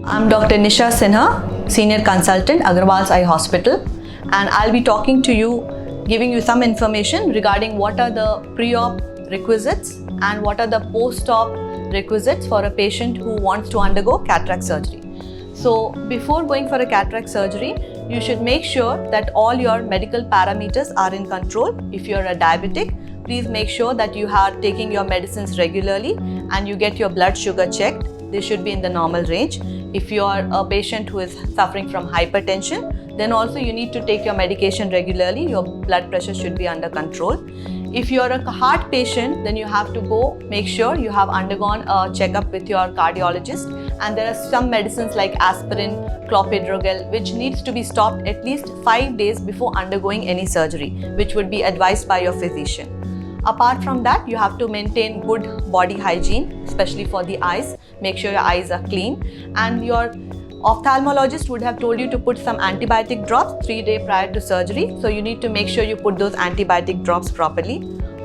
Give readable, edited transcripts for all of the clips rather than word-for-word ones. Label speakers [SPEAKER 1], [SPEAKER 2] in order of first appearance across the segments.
[SPEAKER 1] I'm Dr. Nisha Sinha, Senior Consultant, Agarwal's Eye Hospital, and I'll be talking to you, giving you some information regarding what are the pre-op requisites and what are the post-op requisites for a patient who wants to undergo cataract surgery. So before going for a cataract surgery, you should make sure that all your medical parameters are in control. If you're a diabetic, please make sure that you are taking your medicines regularly and you get your blood sugar checked. They should be in the normal range. If you are a patient who is suffering from hypertension, then also you need to take your medication regularly. Your blood pressure should be under control. If you are a heart patient, then you have to go make sure you have undergone a checkup with your cardiologist, and there are some medicines like aspirin, clopidogrel, which needs to be stopped at least 5 days before undergoing any surgery, which would be advised by your physician. Apart from that, you have to maintain good body hygiene, especially for the eyes. Make sure your eyes are clean, and your ophthalmologist would have told you to put some antibiotic drops 3 days prior to surgery. So you need to make sure you put those antibiotic drops properly.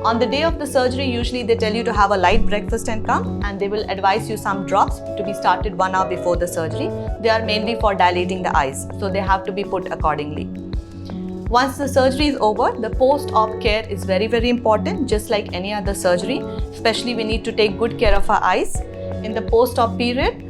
[SPEAKER 1] On the day of the surgery, usually they tell you to have a light breakfast and come, and they will advise you some drops to be started 1 hour before the surgery. They are mainly for dilating the eyes, so they have to be put accordingly. Once the surgery is over, the post-op care is very, very important, just like any other surgery. Especially we need to take good care of our eyes. In the post-op period,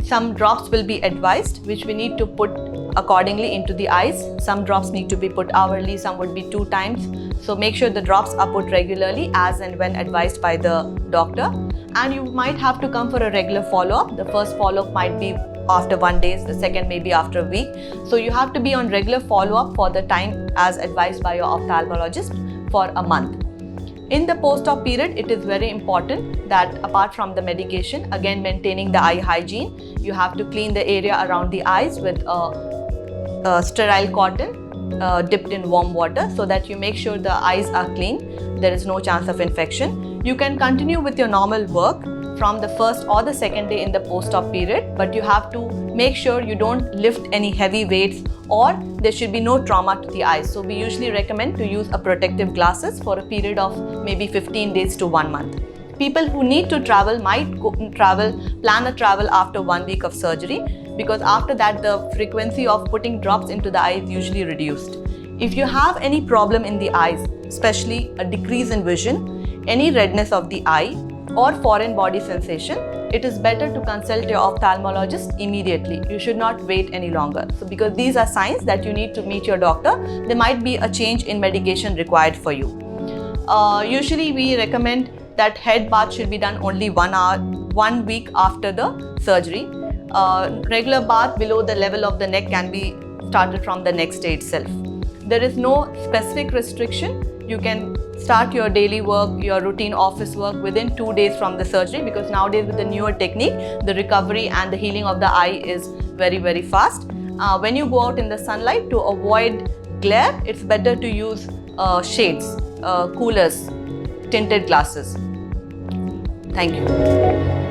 [SPEAKER 1] some drops will be advised, which we need to put accordingly into the eyes. Some drops need to be put hourly, some would be 2 times. So make sure the drops are put regularly as and when advised by the doctor. And you might have to come for a regular follow-up. The first follow-up might be after 1 day, the second maybe after a week. So you have to be on regular follow-up for the time as advised by your ophthalmologist for a month. In the post-op period, it is very important that apart from the medication, again maintaining the eye hygiene, you have to clean the area around the eyes with a sterile cotton dipped in warm water, so that you make sure the eyes are clean. There is no chance of infection. You can continue with your normal work from the first or the second day in the post-op period, but you have to make sure you don't lift any heavy weights, or there should be no trauma to the eyes. So we usually recommend to use a protective glasses for a period of maybe 15 days to 1 month. People who need to travel might plan a travel after 1 week of surgery, because after that the frequency of putting drops into the eye is usually reduced. If you have any problem in the eyes, especially a decrease in vision, any redness of the eye, or foreign body sensation, it is better to consult your ophthalmologist immediately. You should not wait any longer. So because these are signs that you need to meet your doctor, there might be a change in medication required for you. Usually we recommend that head bath should be done only 1 week after the surgery. Regular bath below the level of the neck can be started from the next day itself. There is no specific restriction. You can start your daily work, your routine office work within 2 days from the surgery, because nowadays with the newer technique, the recovery and the healing of the eye is very, very fast. When you go out in the sunlight, to avoid glare, it's better to use shades, coolers, tinted glasses. Thank you.